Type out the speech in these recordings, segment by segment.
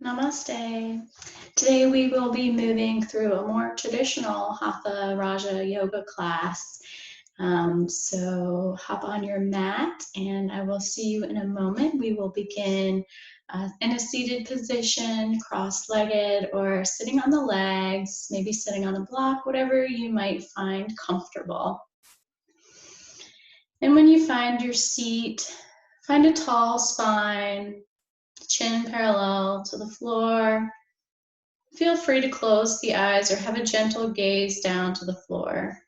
Namaste. Today we will be moving through a more traditional Hatha Raja Yoga class. So hop on your mat and I will see you in a moment. We will begin in a seated position, cross-legged or sitting on the legs, maybe sitting on a block, whatever you might find comfortable. And when you find your seat, find a tall spine, chin parallel to the floor. Feel free to close the eyes or have a gentle gaze down to the floor.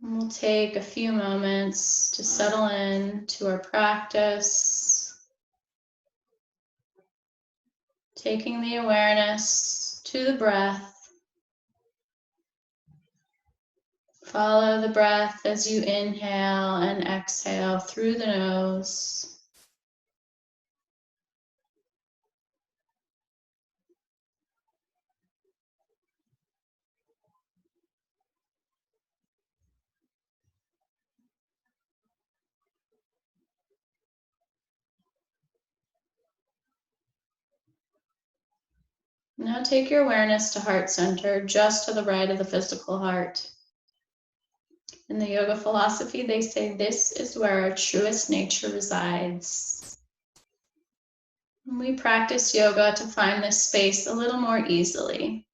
And we'll take a few moments to settle in to our practice, taking the awareness to the breath. Follow the breath as you inhale and exhale through the nose. Now take your awareness to heart center, just to the right of the physical heart. In the yoga philosophy, they say this is where our truest nature resides. We practice yoga to find this space a little more easily.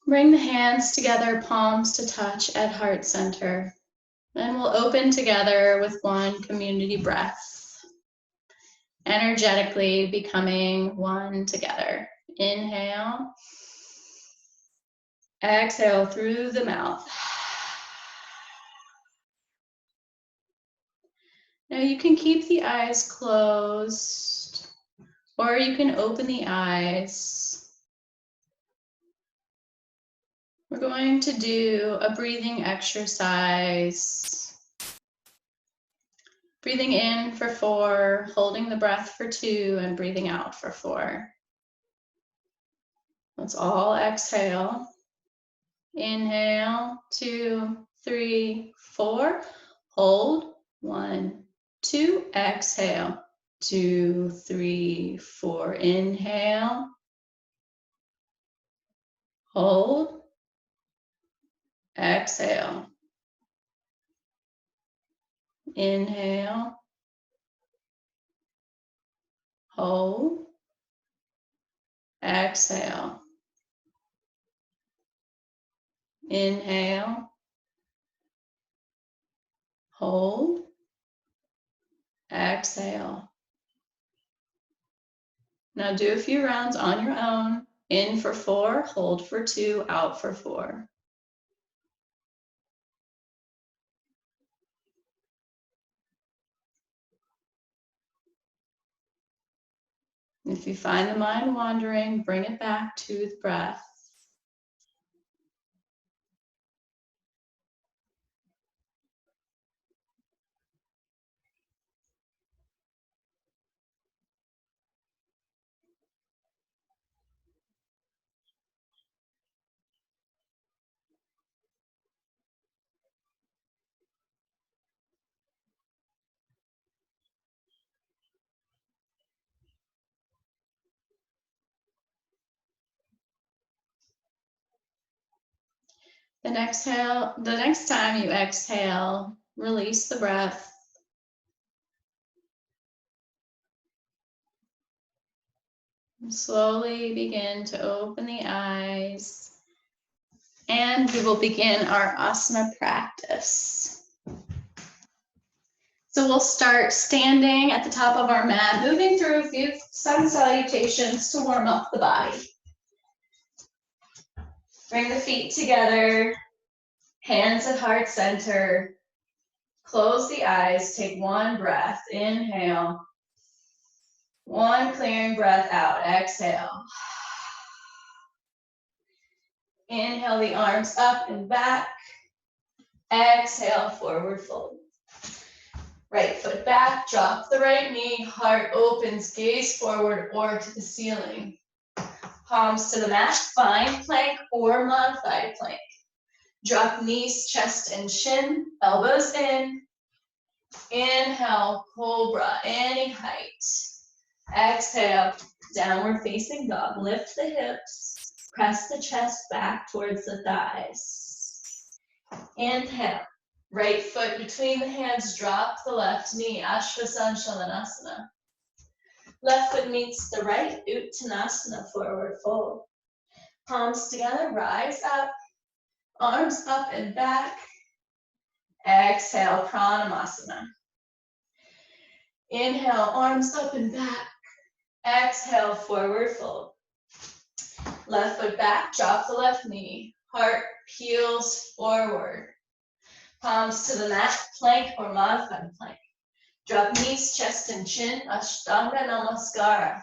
Bring the hands together, palms to touch at heart center. And we'll open together with one community breath, energetically becoming one together. Inhale. Exhale through the mouth. Now you can keep the eyes closed, or you can open the eyes. We're going to do a breathing exercise. Breathing in for 4, holding the breath for 2, and breathing out for 4. Let's all exhale. Inhale, 2, 3, 4. Hold, 1, 2. Exhale, 2, 3, 4. Inhale. Hold. Exhale. Inhale. Hold. Exhale. Inhale. Hold. Exhale. Now do a few rounds on your own. In for 4, hold for 2, out for 4. If you find the mind wandering, bring it back to the breath. The next time you exhale, release the breath. And slowly begin to open the eyes. And we will begin our asana practice. So we'll start standing at the top of our mat, moving through a few sun salutations to warm up the body. Bring the feet together, hands at heart center. Close the eyes, take one breath, inhale. One clearing breath out, exhale. Inhale the arms up and back. Exhale, forward fold. Right foot back, drop the right knee, heart opens, gaze forward or to the ceiling. Palms to the mat, find plank or modified plank. Drop knees, chest, and chin, elbows in. Inhale, cobra, any height. Exhale, downward facing dog. Lift the hips, press the chest back towards the thighs. Inhale, right foot between the hands, drop the left knee, Ashwasana Shalanasana. Left foot meets the right, Uttanasana, forward fold. Palms together, rise up, arms up and back. Exhale, Pranamasana. Inhale, arms up and back. Exhale, forward fold. Left foot back, drop the left knee. Heart peels forward. Palms to the mat, plank or modified plank. Drop knees, chest and chin, Ashtanga Namaskara.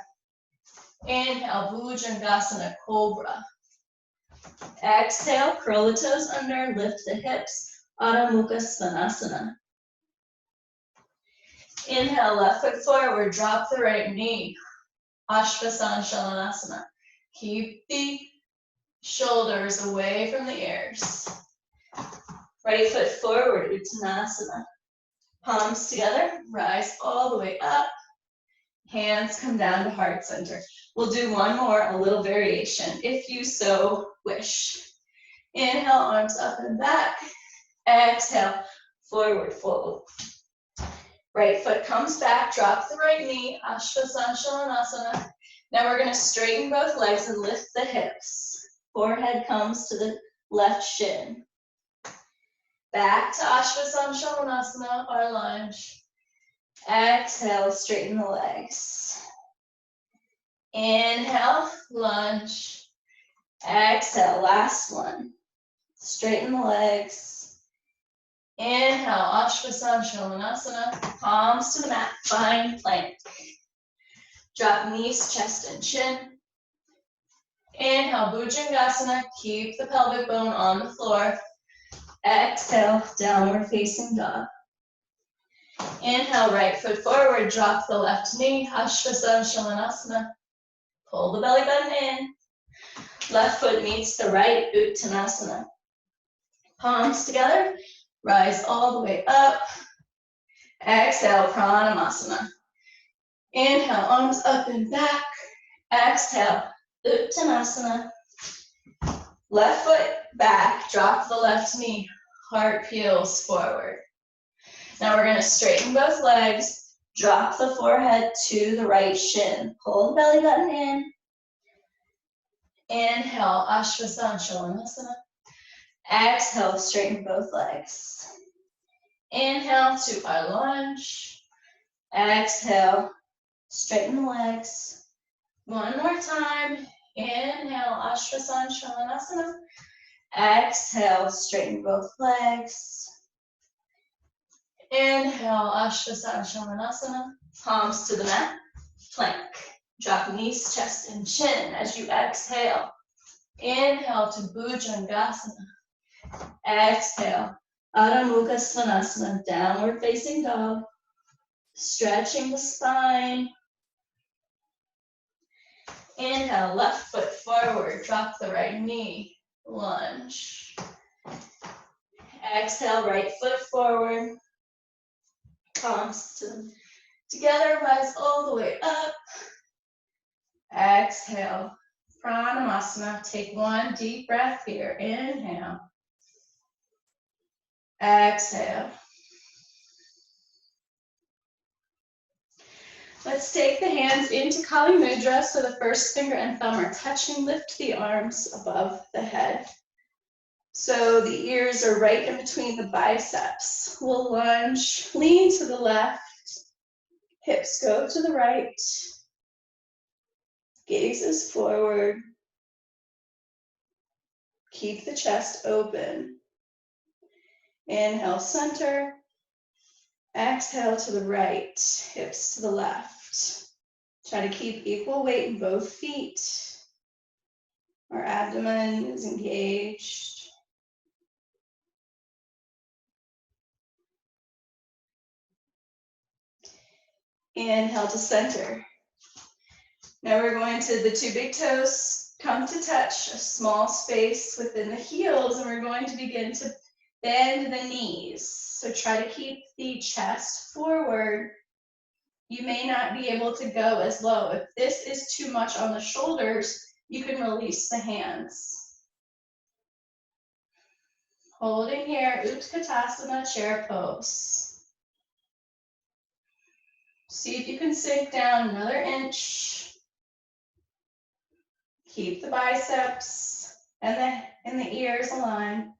Inhale, Bhujangasana, Cobra. Exhale, curl the toes under, lift the hips, Adho Mukha Svanasana. Inhale, left foot forward, drop the right knee, Ashwasana Shalanasana. Keep the shoulders away from the ears. Right foot forward, Uttanasana. Palms together, rise all the way up. Hands come down to heart center. We'll do one more, a little variation, if you so wish. Inhale, arms up and back. Exhale, forward fold. Right foot comes back, drop the right knee, Ashwasana Shalanasana. Now we're gonna straighten both legs and lift the hips. Forehead comes to the left shin. Back to Ashwasana Shalanasana, our lunge. Exhale, straighten the legs. Inhale, lunge. Exhale, last one. Straighten the legs. Inhale, Ashwasana Shalanasana. Palms to the mat, find plank. Drop knees, chest, and chin. Inhale, Bhujangasana. Keep the pelvic bone on the floor. Exhale, downward facing dog. Inhale, right foot forward, drop the left knee, Ashwasana Shalanasana. Pull the belly button in. Left foot meets the right, Uttanasana. Palms together, rise all the way up. Exhale, Pranamasana. Inhale, arms up and back. Exhale, Uttanasana. Left foot back, drop the left knee, heart peels forward. Now we're gonna straighten both legs, drop the forehead to the right shin. Pull the belly button in. Inhale, Ashwasana Shalanasana. Exhale, straighten both legs. Inhale to our lunge. Exhale, straighten the legs. One more time. Inhale, Ashwasana Shalanasana. Exhale, straighten both legs. Inhale, Ashwasana Shalanasana. Palms to the mat, plank. Drop knees, chest, and chin as you exhale. Inhale to Bhujangasana. Exhale, Adho Mukha Svanasana, downward facing dog. Stretching the spine. Inhale, left foot forward, drop the right knee, lunge. Exhale, right foot forward. Palms together, rise all the way up. Exhale, Pranamasana. Take one deep breath here. Inhale. Exhale. Let's take the hands into Kali Mudra so the first finger and thumb are touching. Lift the arms above the head. So the ears are right in between the biceps. We'll lunge, lean to the left, hips go to the right, gazes forward. Keep the chest open. Inhale, center. Exhale to the right, hips to the left. Try to keep equal weight in both feet. Our abdomen is engaged. Inhale to center. Now we're going to the two big toes, Come to touch a small space within the heels, and we're going to begin to bend the knees. So try to keep the chest forward. You may not be able to go as low. If this is too much on the shoulders, you can release the hands. Holding here, Utkatasana, chair pose. See if you can sink down another inch. Keep the biceps and the ears aligned.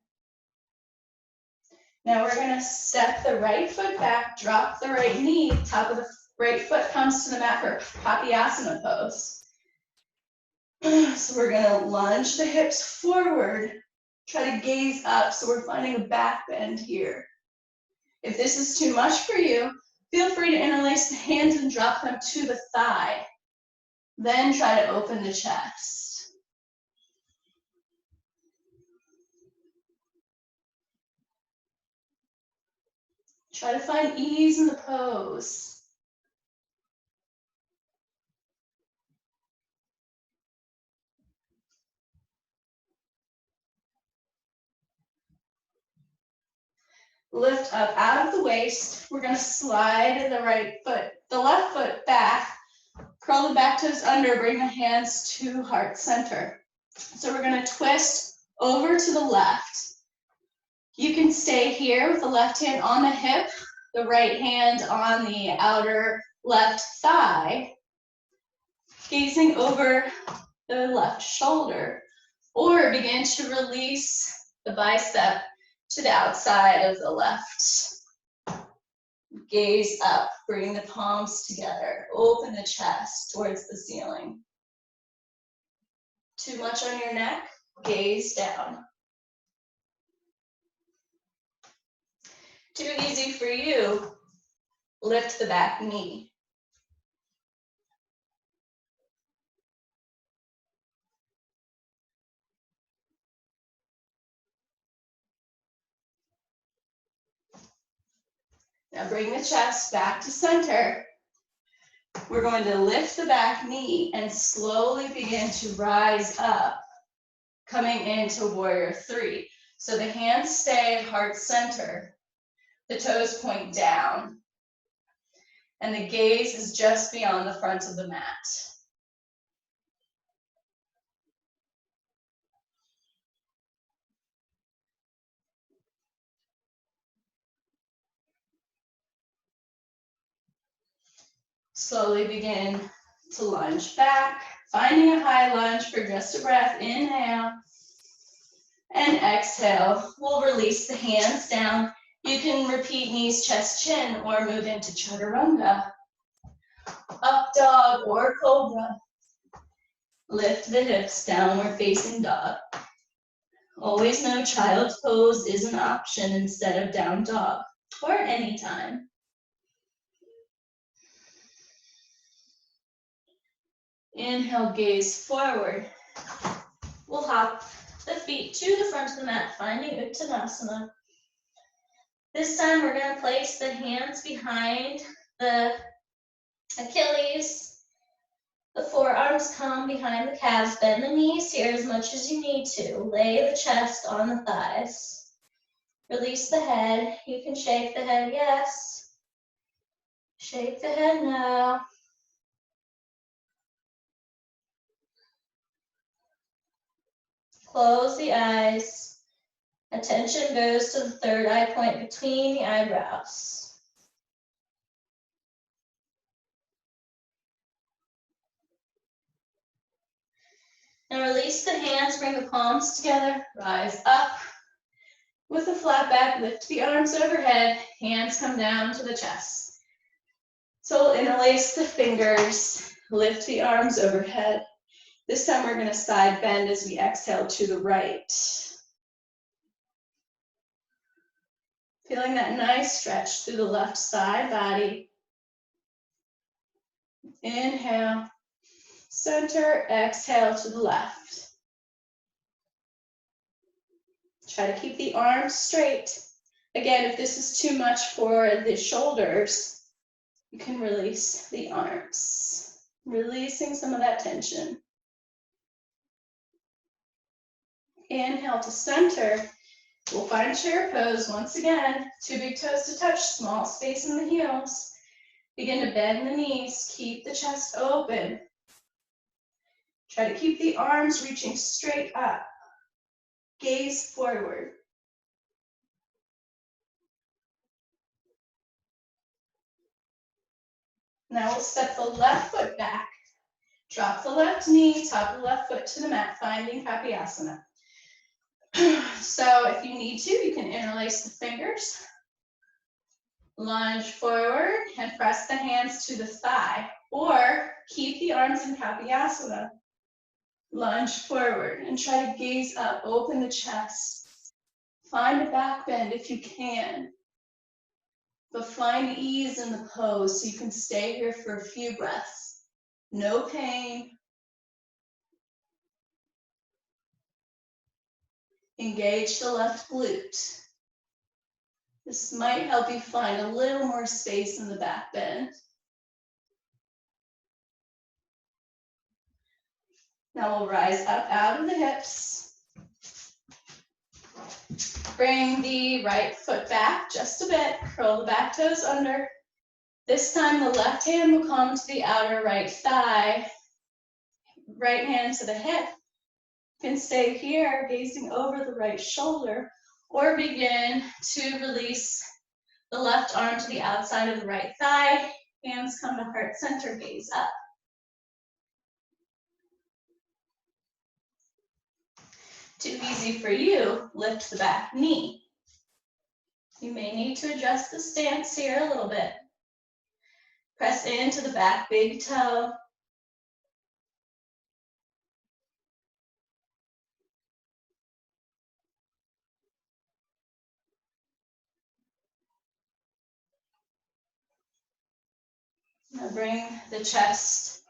Now we're going to step the right foot back, drop the right knee, top of the right foot comes to the mat for Patyasana pose. So we're going to lunge the hips forward, try to gaze up, so we're finding a back bend here. If this is too much for you, feel free to interlace the hands and drop them to the thigh. Then try to open the chest. Try to find ease in the pose. Lift up out of the waist. We're going to slide the left foot back. Curl the back toes under, bring the hands to heart center. So we're going to twist over to the left. You can stay here with the left hand on the hip, the right hand on the outer left thigh, gazing over the left shoulder, or begin to release the bicep to the outside of the left. Gaze up, bring the palms together, open the chest towards the ceiling. Too much on your neck, gaze down. Too easy for you, lift the back knee. Now bring the chest back to center. We're going to lift the back knee and slowly begin to rise up, coming into warrior three. So the hands stay at heart center, the toes point down, and the gaze is just beyond the front of the mat. Slowly begin to lunge back, finding a high lunge for just a breath. Inhale and exhale. We'll release the hands down. You can repeat knees, chest, chin, or move into chaturanga. Up dog or cobra. Lift the hips, downward facing dog. Always know child's pose is an option instead of down dog, or anytime. Inhale, gaze forward. We'll hop the feet to the front of the mat, finding Uttanasana. This time we're going to place the hands behind the Achilles. The forearms come behind the calves. Bend the knees here as much as you need to. Lay the chest on the thighs. Release the head. You can shake the head, yes. Shake the head now. Close the eyes. Attention goes to the third eye point between the eyebrows. Now release the hands, bring the palms together, rise up. With a flat back, lift the arms overhead, hands come down to the chest. So we'll interlace the fingers, lift the arms overhead. This time we're going to side bend as we exhale to the right. Feeling that nice stretch through the left side body. Inhale, center, exhale to the left. Try to keep the arms straight. Again, if this is too much for the shoulders, you can release the arms, releasing some of that tension. Inhale to center. We'll find chair pose once again. 2 big toes to touch, small space in the heels. Begin to bend the knees, keep the chest open. Try to keep the arms reaching straight up. Gaze forward. Now we'll step the left foot back. Drop the left knee, top of the left foot to the mat, finding Kapyasana. So if you need to, you can interlace the fingers. Lunge forward and press the hands to the thigh, or keep the arms in Kapyasana. Lunge forward and try to gaze up, open the chest. Find a back bend if you can, but find ease in the pose so you can stay here for a few breaths. No pain. Engage the left glute. This might help you find a little more space in the back bend. Now we'll rise up out of the hips. Bring the right foot back just a bit. Curl the back toes under. This time the left hand will come to the outer right thigh. Right hand to the hip. You can stay here, gazing over the right shoulder, or begin to release the left arm to the outside of the right thigh. Hands come to heart center, gaze up. Too easy for you, lift the back knee. You may need to adjust the stance here a little bit. Press into the back big toe. Now bring the chest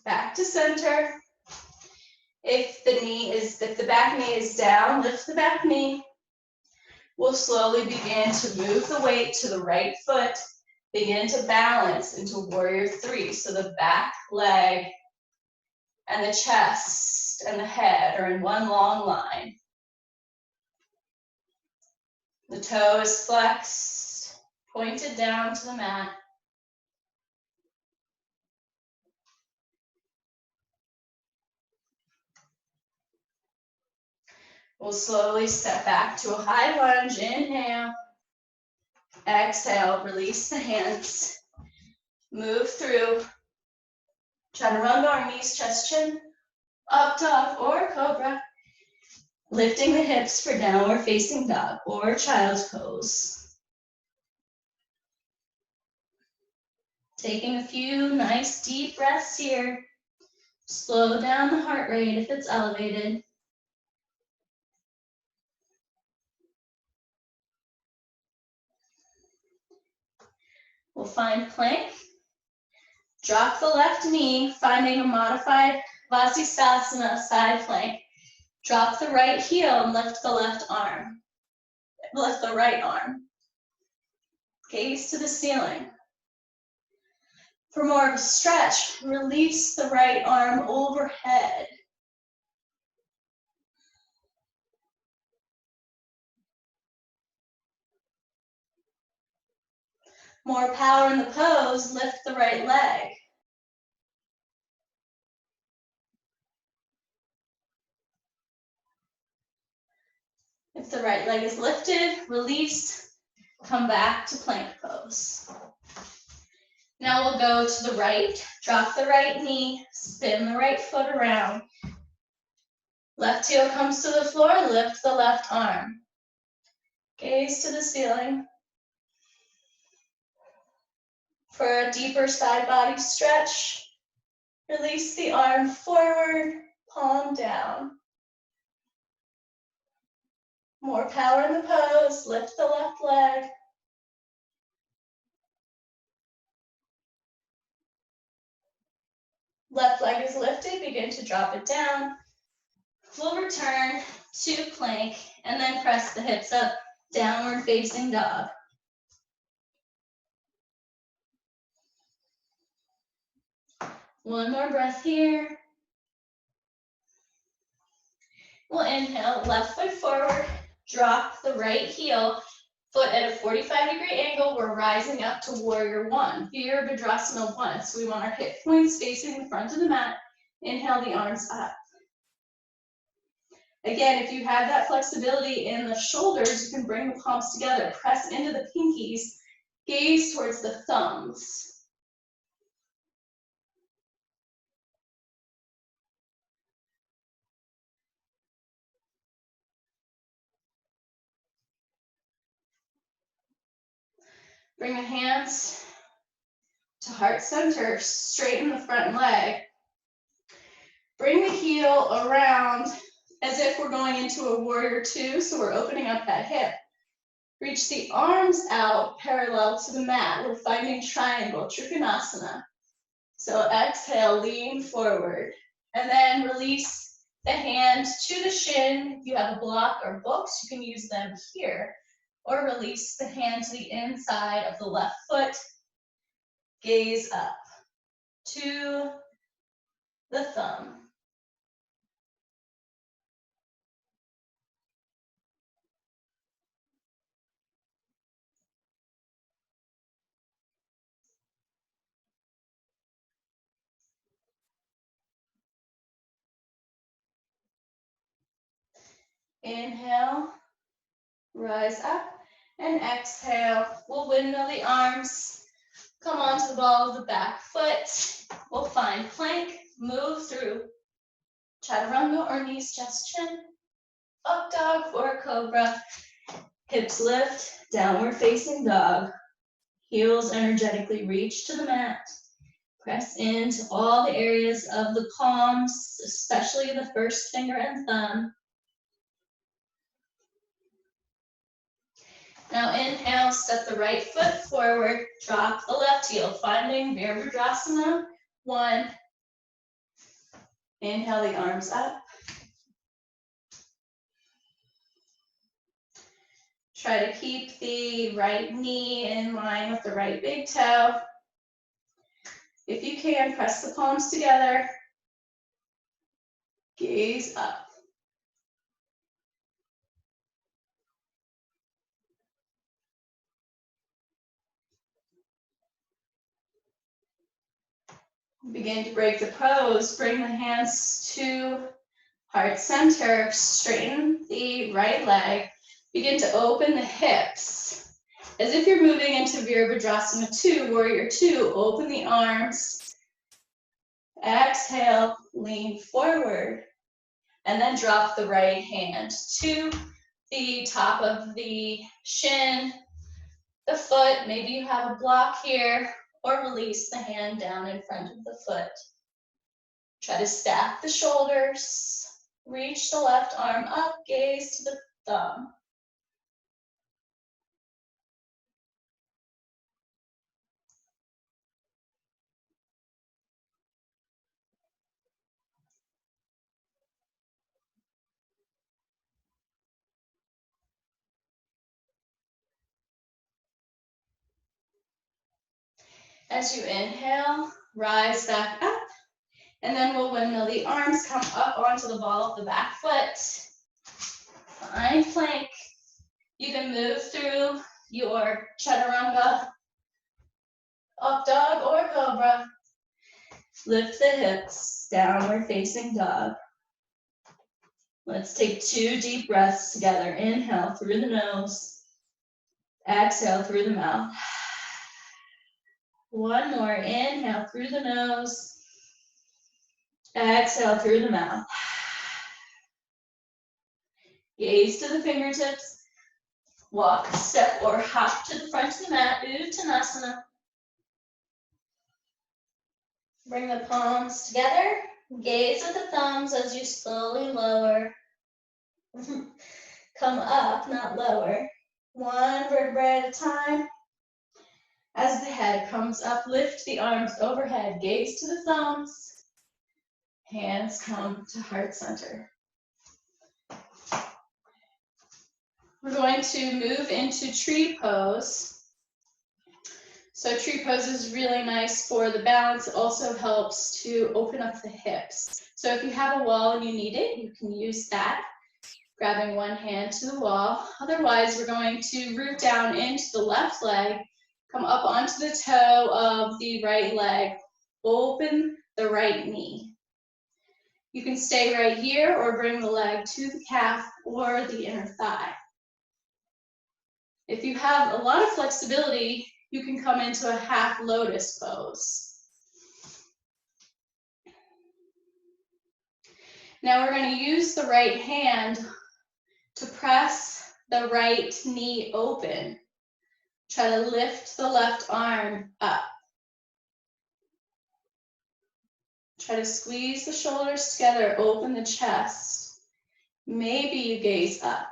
back to center. If the back knee is down, lift the back knee. We'll slowly begin to move the weight to the right foot. Begin to balance into warrior 3. So the back leg and the chest and the head are in one long line. The toe is flexed, pointed down to the mat. We'll slowly step back to a high lunge. Inhale. Exhale, release the hands. Move through. Try to run our knees, chest, chin. Up dog or cobra. Lifting the hips for downward facing dog or child's pose. Taking a few nice deep breaths here. Slow down the heart rate if it's elevated. We'll find plank. Drop the left knee, finding a modified Vasisthasana side plank. Drop the right heel and lift the left arm. Lift the right arm. Gaze to the ceiling. For more of a stretch, release the right arm overhead. More power in the pose, lift the right leg. If the right leg is lifted, release, come back to plank pose. Now we'll go to the right, drop the right knee, spin the right foot around. Left heel comes to the floor, lift the left arm. Gaze to the ceiling. For a deeper side body stretch, release the arm forward, palm down. More power in the pose, lift the left leg. Left leg is lifted, begin to drop it down. We'll return to plank and then press the hips up, downward facing dog. One more breath here. We'll inhale, left foot forward, drop the right heel, foot at a 45-degree angle. We're rising up to warrior one, Virabhadrasana 1. So we want our hip points facing the front of the mat. Inhale the arms up. Again, if you have that flexibility in the shoulders, you can bring the palms together, press into the pinkies, gaze towards the thumbs. Bring the hands to heart center, straighten the front leg. Bring the heel around as if we're going into a warrior two, so we're opening up that hip. Reach the arms out parallel to the mat. We're finding triangle, Trikonasana. So exhale, lean forward, and then release the hand to the shin. If you have a block or books, you can use them here, or release the hand to the inside of the left foot. Gaze up to the thumb. Inhale, rise up, and exhale. We'll windmill the arms. Come onto the ball of the back foot. We'll find plank, move through chaturanga or knees, chest, chin. Up dog or cobra. Hips lift, downward facing dog. Heels energetically reach to the mat. Press into all the areas of the palms, especially the first finger and thumb. Now inhale, step the right foot forward, drop the left heel, finding Virabhadrasana 1. Inhale the arms up. Try to keep the right knee in line with the right big toe. If you can, press the palms together. Gaze up. Begin to break the pose. Bring the hands to heart center. Straighten the right leg. Begin to open the hips. As if you're moving into Virabhadrasana 2, warrior 2. Open the arms. Exhale, lean forward. And then drop the right hand to the top of the shin, the foot. Maybe you have a block here, or release the hand down in front of the foot. Try to stack the shoulders. Reach the left arm up, gaze to the thumb. As you inhale, rise back up, and then we'll windmill the arms, come up onto the ball of the back foot. Find plank. You can move through your chaturanga, up dog or cobra. Lift the hips, downward facing dog. Let's take 2 deep breaths together. Inhale through the nose. Exhale through the mouth. One more. Inhale through the nose. Exhale through the mouth. Gaze to the fingertips. Walk, step, or hop to the front of the mat. Uttanasana. Bring the palms together. Gaze at the thumbs as you slowly lower. Come up, not lower. One vertebrae at a time. As the head comes up, lift the arms overhead. Gaze to the thumbs. Hands come to heart center. We're going to move into tree pose. So tree pose is really nice for the balance. It also helps to open up the hips. So if you have a wall and you need it, you can use that. grabbing one hand to the wall. Otherwise, we're going to root down into the left leg, come up onto the toe of the right leg, open the right knee. You can stay right here or bring the leg to the calf or the inner thigh. If you have a lot of flexibility, you can come into a half lotus pose. Now we're going to use the right hand to press the right knee open. Try to lift the left arm up. Try to squeeze the shoulders together, open the chest. Maybe you gaze up.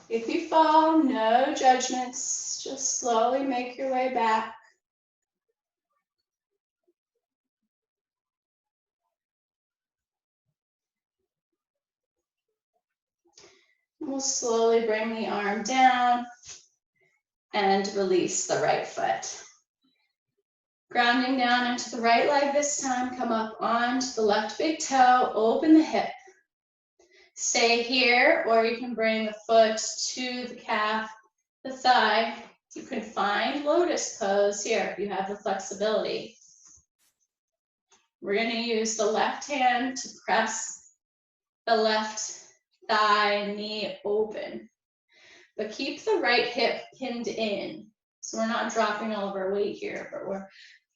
If you fall, no judgments, just slowly make your way back. We'll slowly bring the arm down and release the right foot. Grounding down into the right leg this time, come up onto the left big toe, open the hip. Stay here, or you can bring the foot to the calf, the thigh. You can find lotus pose here if you have the flexibility. We're going to use the left hand to press the left thigh, knee open. But keep the right hip pinned in. So we're not dropping all of our weight here, but we're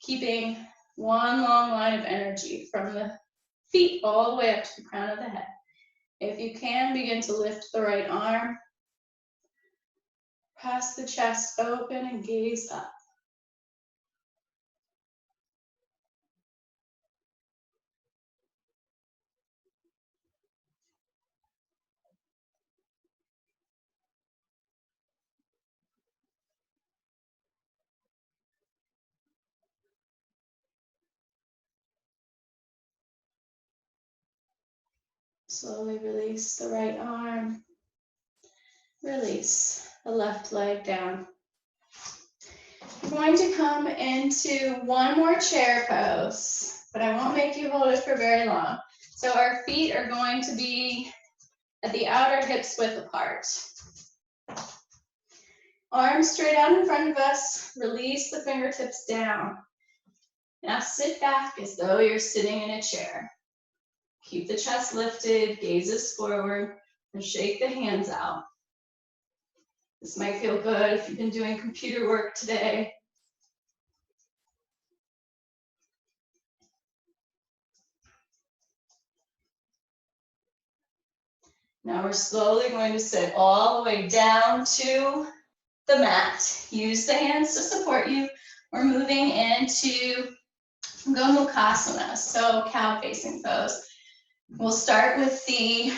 keeping one long line of energy from the feet all the way up to the crown of the head. If you can, begin to lift the right arm. Press the chest open and gaze up. Slowly release the right arm. Release the left leg down. We're going to come into one more chair pose, but I won't make you hold it for very long. So our feet are going to be at the outer hips width apart. Arms straight out in front of us, release the fingertips down. Now sit back as though you're sitting in a chair. Keep the chest lifted, gazes forward, and shake the hands out. This might feel good if you've been doing computer work today. Now we're slowly going to sit all the way down to the mat. Use the hands to support you. We're moving into Gomukhasana, so cow facing pose. We'll start with the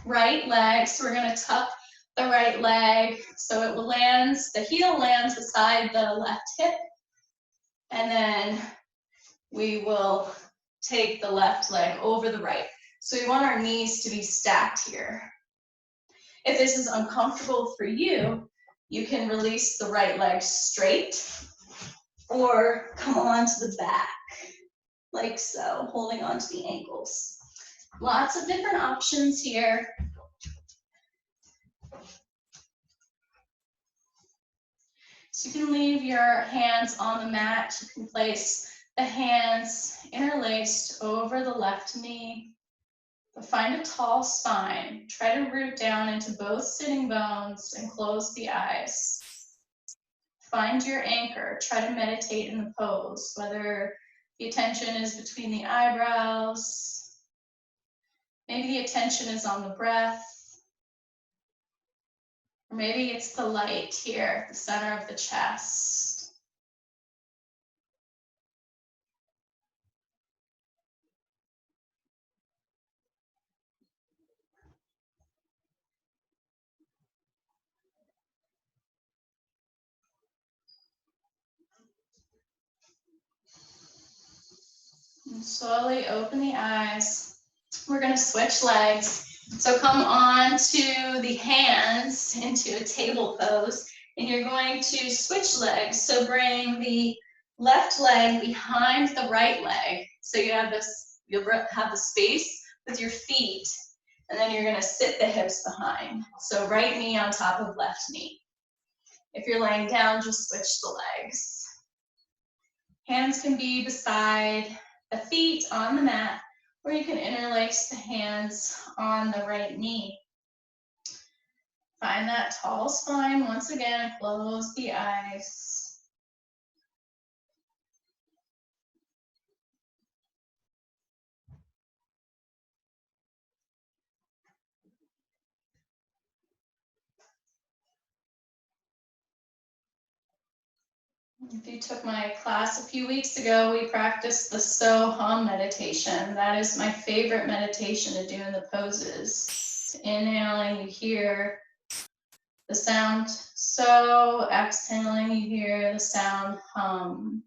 right leg. So we're going to tuck the right leg so it will land, the heel lands beside the left hip. And then we will take the left leg over the right. So we want our knees to be stacked here. If this is uncomfortable for you, you can release the right leg straight or come onto the back, like so, holding onto the ankles. Lots of different options here. So you can leave your hands on the mat. You can place the hands interlaced over the left knee. But find a tall spine. Try to root down into both sitting bones and close the eyes. Find your anchor. Try to meditate in the pose, whether the attention is between the eyebrows, maybe the attention is on the breath, or maybe it's the light here at the center of the chest. And slowly open the eyes. We're going to switch legs. So come on to the hands into a table pose, and you're going to switch legs. So bring the left leg behind the right leg. So you have this, you'll have the space with your feet, and then you're gonna sit the hips behind. So right knee on top of left knee. If you're laying down, just switch the legs. Hands can be beside the feet on the mat, or you can interlace the hands on the right knee. Find that tall spine. Once again, close the eyes. If you took my class a few weeks ago, we practiced the So Hum meditation. That is my favorite meditation to do in the poses. Inhaling, you hear the sound So. Exhaling, you hear the sound Hum.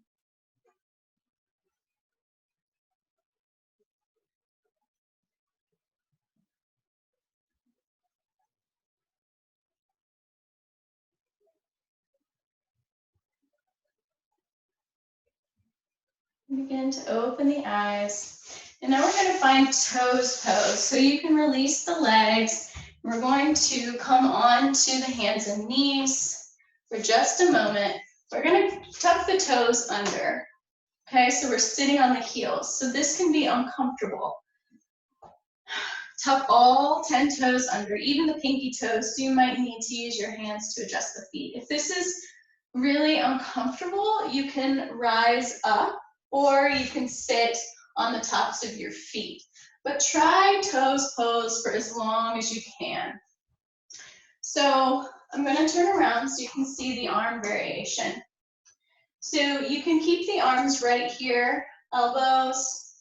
Begin to open the eyes. And now we're going to find toes pose. So you can release the legs. We're going to come on to the hands and knees for just a moment. We're going to tuck the toes under. Okay, so we're sitting on the heels. So this can be uncomfortable. Tuck all 10 toes under, even the pinky toes, so you might need to use your hands to adjust the feet. If this is really uncomfortable, you can rise up or you can sit on the tops of your feet. But try toes pose for as long as you can. So I'm going to turn around so you can see the arm variation. So you can keep the arms right here, elbows,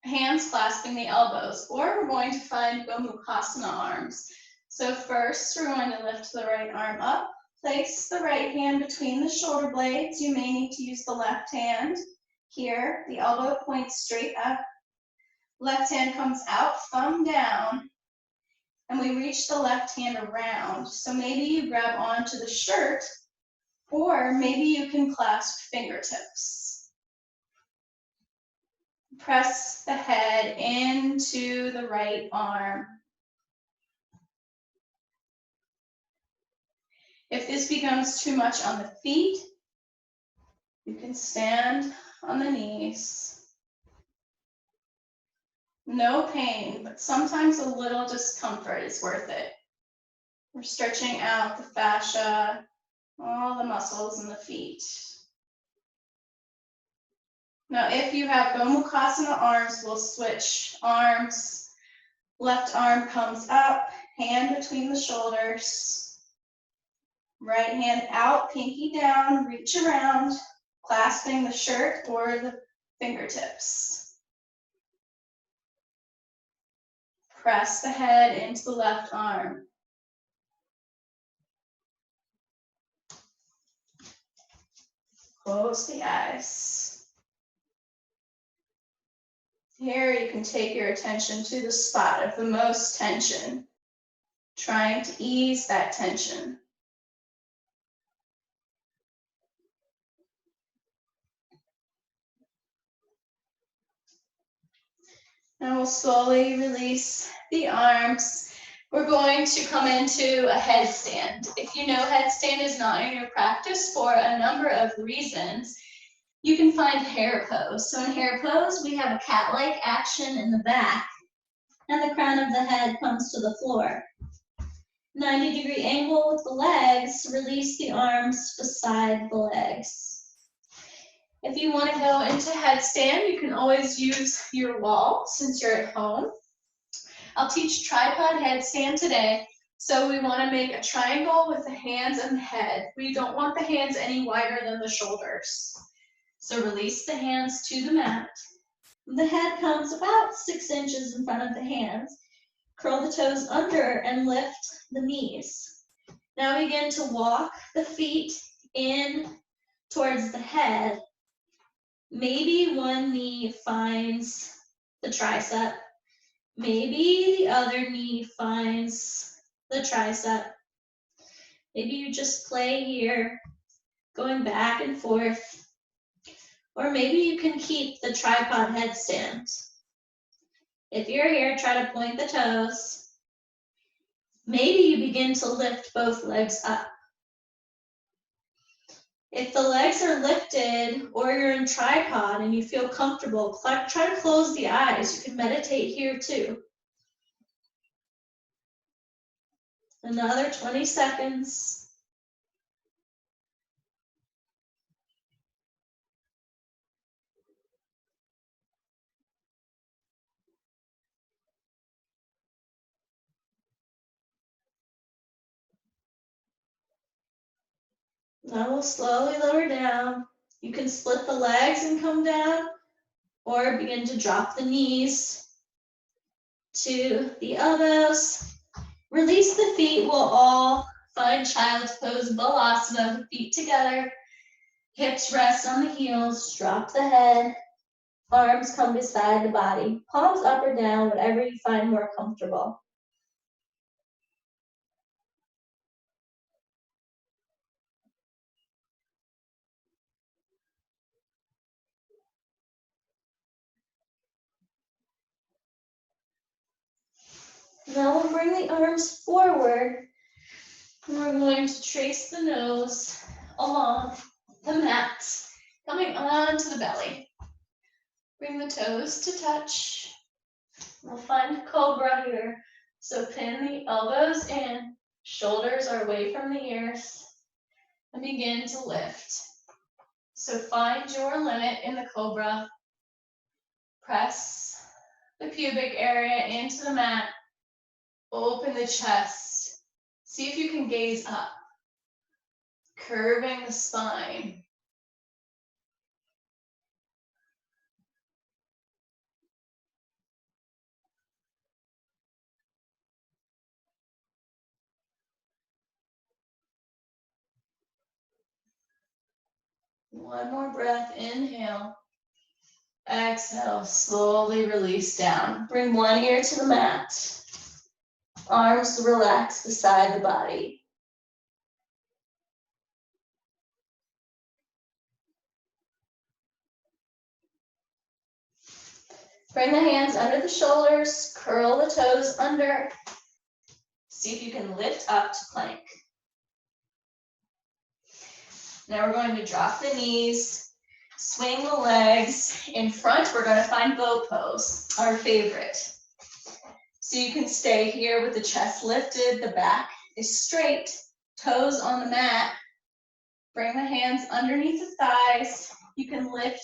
hands clasping the elbows, or we're going to find Gomukhasana arms. So first, we're going to lift the right arm up, place the right hand between the shoulder blades. You may need to use the left hand. Here, the elbow points straight up. Left hand comes out, thumb down, and we reach the left hand around. So maybe you grab onto the shirt, or maybe you can clasp fingertips. Press the head into the right arm. If this becomes too much on the feet, you can stand on the knees. No pain, but sometimes a little discomfort is worth it. We're stretching out the fascia, all the muscles in the feet. Now, if you have Gomukhasana arms, we'll switch arms. Left arm comes up, hand between the shoulders. Right hand out, pinky down, reach around, clasping the shirt or the fingertips. Press the head into the left arm. Close the eyes. Here you can take your attention to the spot of the most tension, trying to ease that tension. And we'll slowly release the arms. We're going to come into a headstand. If you know headstand is not in your practice for a number of reasons, you can find hare pose. So in hare pose, we have a cat-like action in the back, and the crown of the head comes to the floor. 90-degree angle with the legs, release the arms beside the legs. If you want to go into headstand, you can always use your wall since you're at home. I'll teach tripod headstand today. So we want to make a triangle with the hands and the head. We don't want the hands any wider than the shoulders. So release the hands to the mat. The head comes about 6 inches in front of the hands. Curl the toes under and lift the knees. Now begin to walk the feet in towards the head. Maybe one knee finds the tricep. Maybe the other knee finds the tricep. Maybe you just play here. going back and forth. Or maybe you can keep the tripod headstand. If you're here, try to point the toes. Maybe you begin to lift both legs up. If the legs are lifted or you're in tripod and you feel comfortable, try to close the eyes. You can meditate here too. Another 20 seconds. Now we'll slowly lower down. You can split the legs and come down, or begin to drop the knees to the elbows. Release the feet. We'll all find child's pose, balasana, feet together. Hips rest on the heels. Drop the head. Arms come beside the body. Palms up or down, whatever you find more comfortable. Now we'll bring the arms forward. And we're going to trace the nose along the mat, coming onto the belly. Bring the toes to touch. We'll find cobra here. So pin the elbows in, shoulders are away from the ears, and begin to lift. So find your limit in the cobra. Press the pubic area into the mat. Open the chest. See if you can gaze up. Curving the spine. One more breath, inhale. Exhale, slowly release down. Bring one ear to the mat. Arms relax beside the body. Bring the hands under the shoulders, curl the toes under. See if you can lift up to plank. Now we're going to drop the knees, swing the legs. In front, we're going to find bow pose, our favorite. So you can stay here with the chest lifted, the back is straight, toes on the mat. Bring the hands underneath the thighs. You can lift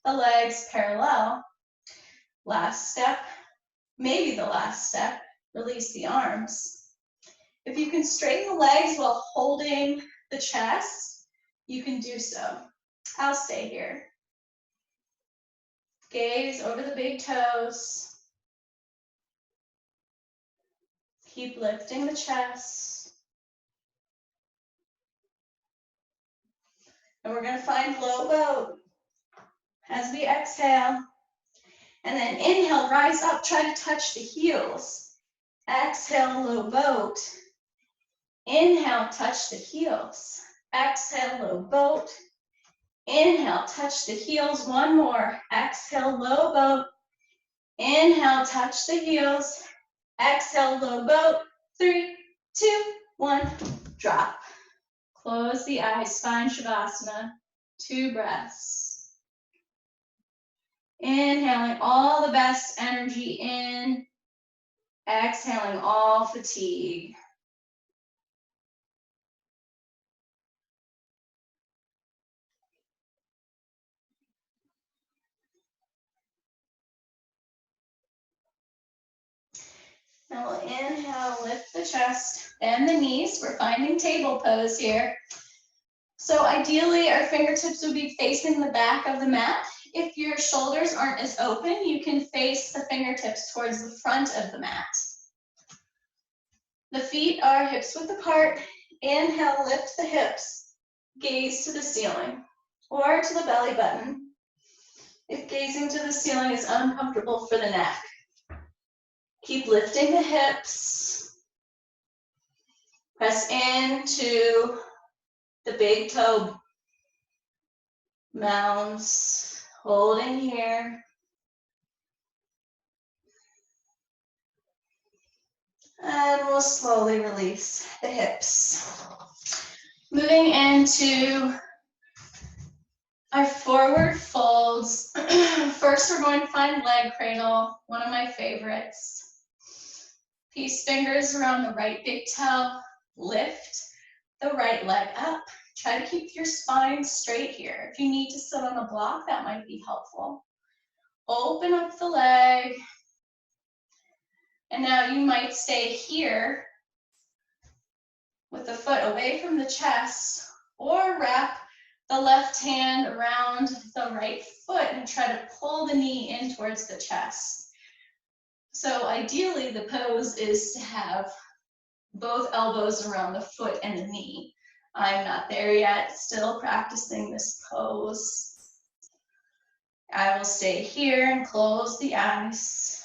the legs parallel. Last step, maybe the last step, release the arms. If you can straighten the legs while holding the chest, you can do so. I'll stay here. Gaze over the big toes. Keep lifting the chest. And we're going to find low boat as we exhale. And then inhale, rise up, try to touch the heels. Exhale, low boat. Inhale, touch the heels. Exhale, low boat. Inhale, touch the heels. One more. Exhale, low boat. Inhale, touch the heels. Exhale, low boat. 3, 2, 1. Drop. Close the eyes. Find Shavasana. 2 breaths. Inhaling all the best energy in. Exhaling all fatigue. Now we'll inhale, lift the chest, bend the knees. We're finding table pose here. So ideally, our fingertips would be facing the back of the mat. If your shoulders aren't as open, you can face the fingertips towards the front of the mat. The feet are hips width apart. Inhale, lift the hips. Gaze to the ceiling or to the belly button. If gazing to the ceiling is uncomfortable for the neck. Keep lifting the hips. Press into the big toe Mounds, holding here. And we'll slowly release the hips. Moving into our forward folds. First, we're going to find leg cradle, one of my favorites. Peace fingers around the right big toe. Lift the right leg up. Try to keep your spine straight here. If you need to sit on a block, that might be helpful. Open up the leg. And now you might stay here with the foot away from the chest, or wrap the left hand around the right foot and try to pull the knee in towards the chest. So ideally, the pose is to have both elbows around the foot and the knee. I'm not there yet, still practicing this pose. I will stay here and close the eyes.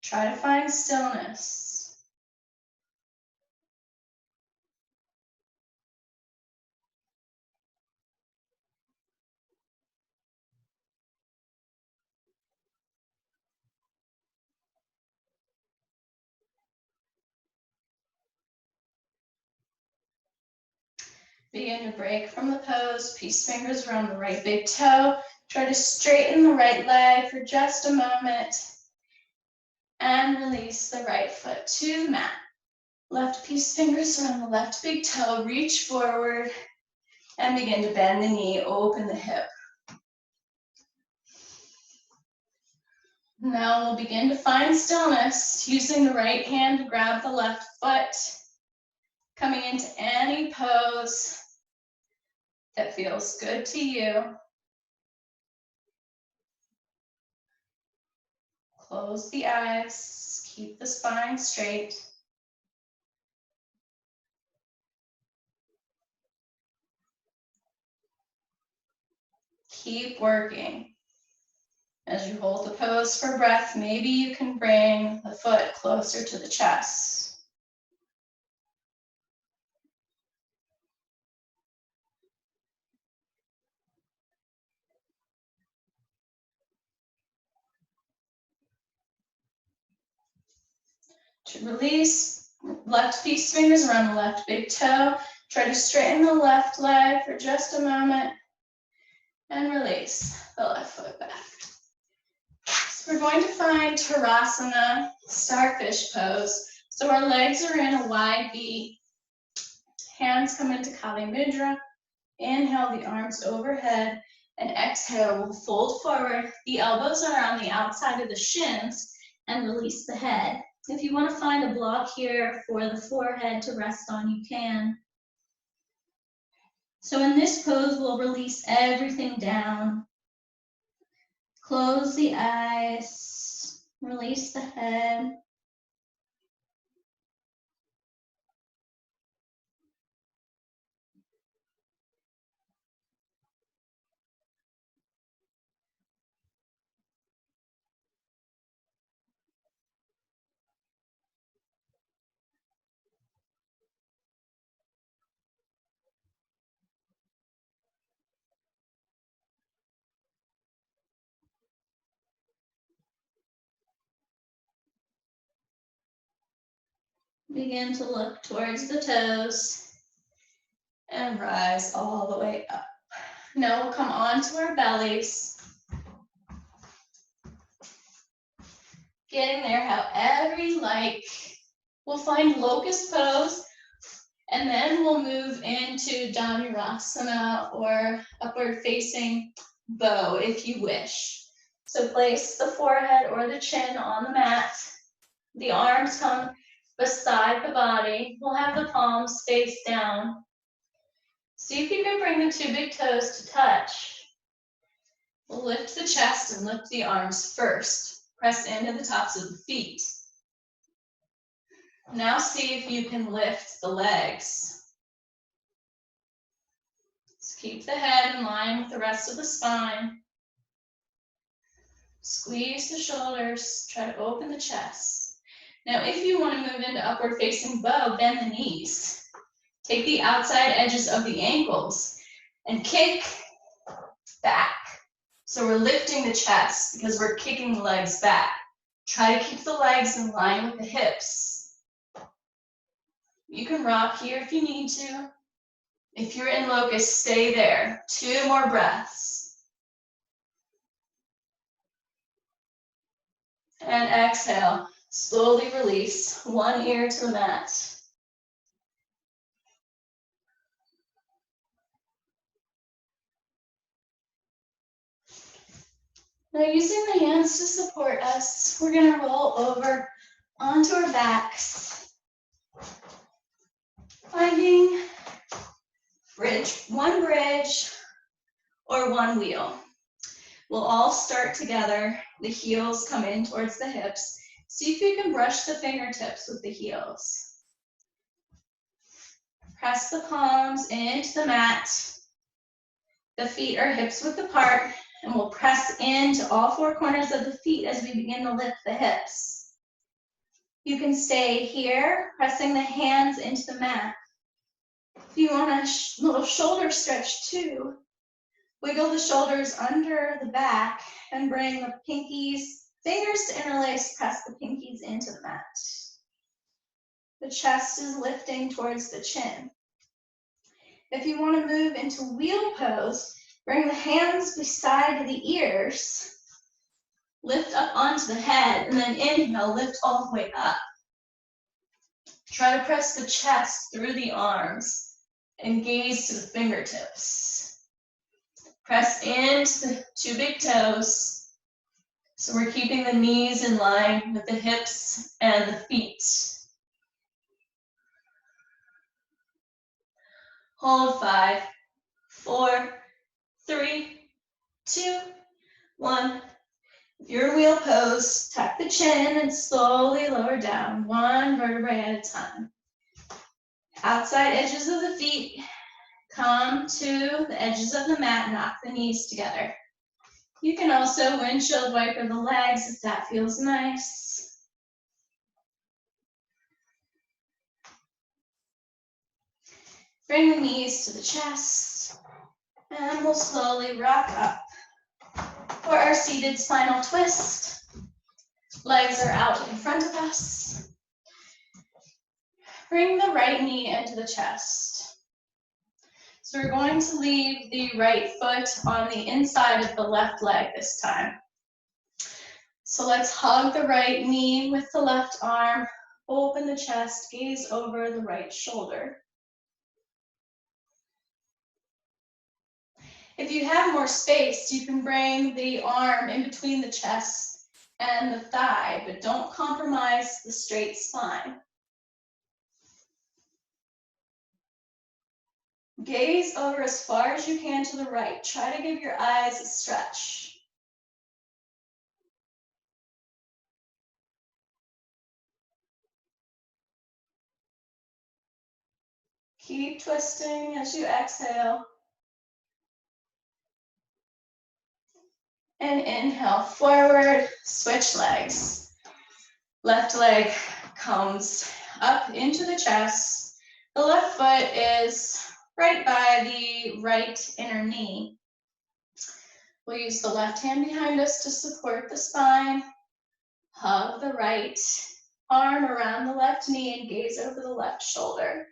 Try to find stillness. Begin to break from the pose. Peace fingers around the right big toe. Try to straighten the right leg for just a moment. And release the right foot to the mat. Left peace fingers around the left big toe. Reach forward and begin to bend the knee, open the hip. Now we'll begin to find stillness, using the right hand to grab the left foot. Coming into any pose that feels good to you. Close the eyes, keep the spine straight. Keep working. As you hold the pose for breath, maybe you can bring the foot closer to the chest. To release, left peace fingers around the left big toe. Try to straighten the left leg for just a moment. And release the left foot back. So we're going to find Tadasana, starfish pose. So our legs are in a wide V. Hands come into Kali Mudra. Inhale the arms overhead. And exhale, we'll fold forward. The elbows are on the outside of the shins. And release the head. If you want to find a block here for the forehead to rest on, you can. So in this pose, we'll release everything down. Close the eyes, release the head. Begin to look towards the toes and rise all the way up. Now we'll come onto our bellies. Getting there however you like. We'll find locust pose, and then we'll move into Dhanurasana or upward facing bow if you wish. So place the forehead or the chin on the mat. The arms come beside the body. We'll have the palms face down. See if you can bring the two big toes to touch. We'll lift the chest and lift the arms first. Press into the tops of the feet. Now see if you can lift the legs. Just keep the head in line with the rest of the spine. Squeeze the shoulders, try to open the chest. Now if you want to move into upward facing bow, bend the knees. Take the outside edges of the ankles and kick back. So we're lifting the chest because we're kicking the legs back. Try to keep the legs in line with the hips. You can rock here if you need to. If you're in locust, stay there. 2 more breaths. And exhale. Slowly release. 1 ear to the mat. Now using the hands to support us, we're going to roll over onto our backs. Finding one bridge or one wheel. We'll all start together. The heels come in towards the hips. See if you can brush the fingertips with the heels. Press the palms into the mat. The feet are hips width apart, and we'll press into all 4 corners of the feet as we begin to lift the hips. You can stay here, pressing the hands into the mat. If you want a little shoulder stretch too, wiggle the shoulders under the back and bring the fingers to interlace, press the pinkies into the mat. The chest is lifting towards the chin. If you want to move into wheel pose, bring the hands beside the ears, lift up onto the head, and then inhale, lift all the way up. Try to press the chest through the arms and gaze to the fingertips. Press into the 2 big toes. So we're keeping the knees in line with the hips and the feet. Hold 5, 4, 3, 2, 1. If you're in wheel pose, tuck the chin and slowly lower down, 1 vertebrae at a time. Outside edges of the feet come to the edges of the mat, knock the knees together. You can also windshield wiper the legs if that feels nice. Bring the knees to the chest, and we'll slowly rock up for our seated spinal twist. Legs are out in front of us. Bring the right knee into the chest. So we're going to leave the right foot on the inside of the left leg this time. So let's hug the right knee with the left arm, open the chest, gaze over the right shoulder. If you have more space, you can bring the arm in between the chest and the thigh, but don't compromise the straight spine. Gaze over as far as you can to the right. Try to give your eyes a stretch. Keep twisting as you exhale. And inhale, forward, switch legs. Left leg comes up into the chest. The left foot is right by the right inner knee. We'll use the left hand behind us to support the spine. Hug the right arm around the left knee and gaze over the left shoulder.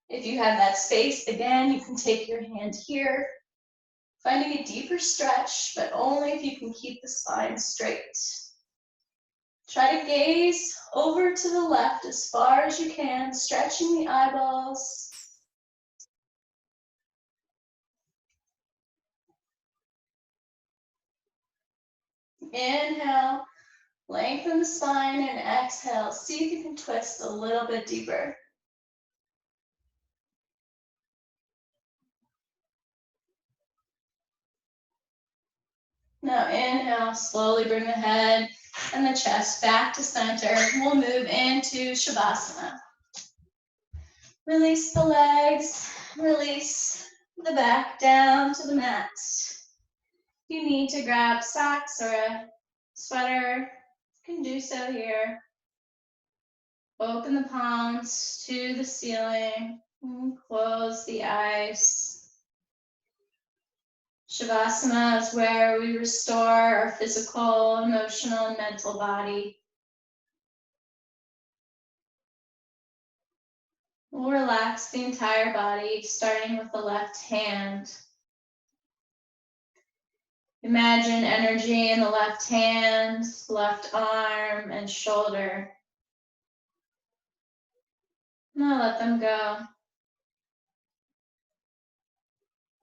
If you have that space, again, you can take your hand here, finding a deeper stretch, but only if you can keep the spine straight. Try to gaze over to the left as far as you can, stretching the eyeballs. Inhale, lengthen the spine, and exhale. See if you can twist a little bit deeper. Now inhale, slowly bring the head and the chest back to center. We'll move into Shavasana. Release the legs, release the back down to the mat. If you need to grab socks or a sweater, you can do so here. Open the palms to the ceiling and close the eyes. Shavasana is where we restore our physical, emotional, and mental body. We'll relax the entire body, starting with the left hand. Imagine energy in the left hand, left arm, and shoulder. Now let them go.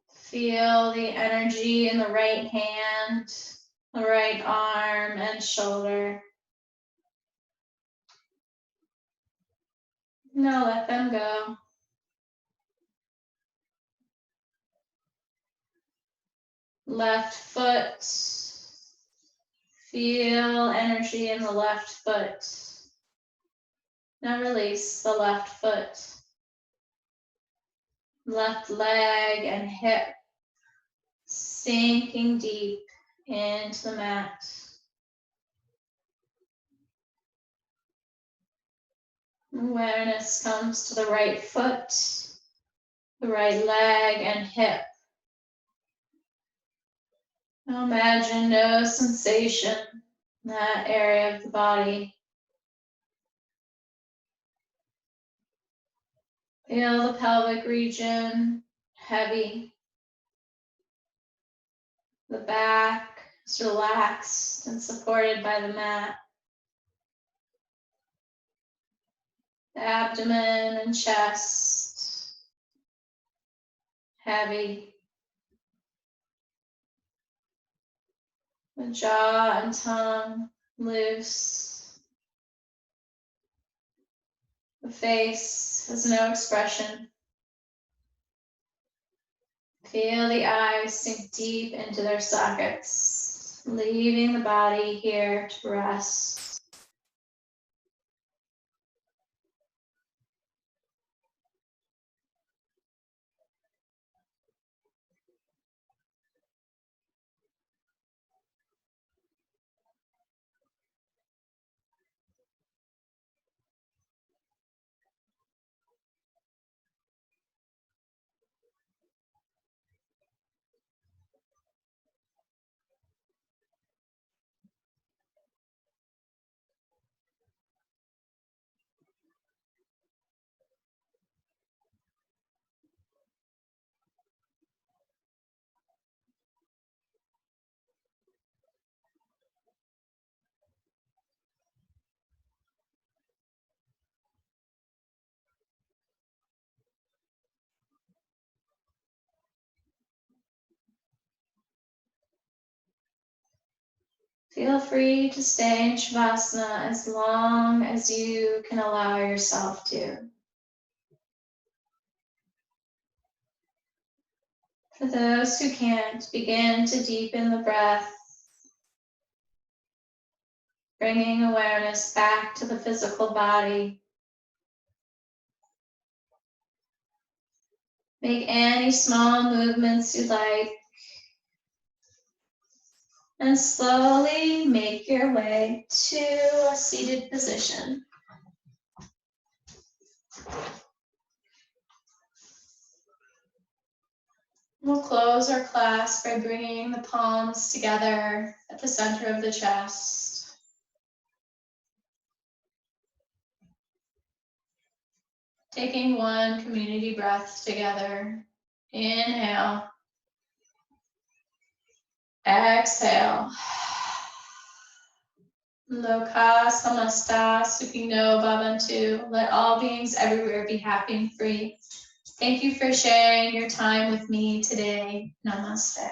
Feel the energy in the right hand, the right arm, and shoulder. Now let them go. Left foot. Feel energy in the left foot. Now release the left foot. Left leg and hip sinking deep into the mat. Awareness comes to the right foot, the right leg and hip. Now imagine no sensation in that area of the body. Feel the pelvic region heavy. The back is relaxed and supported by the mat. The abdomen and chest heavy. The jaw and tongue loose. The face has no expression. Feel the eyes sink deep into their sockets, leaving the body here to rest. Feel free to stay in Shavasana as long as you can allow yourself to. For those who can't, begin to deepen the breath, bringing awareness back to the physical body. Make any small movements you like, and slowly make your way to a seated position. We'll close our class by bringing the palms together at the center of the chest. Taking one community breath together. Inhale. Exhale. Loka samasta sukhino bhavantu. Let all beings everywhere be happy and free. Thank you for sharing your time with me today. Namaste.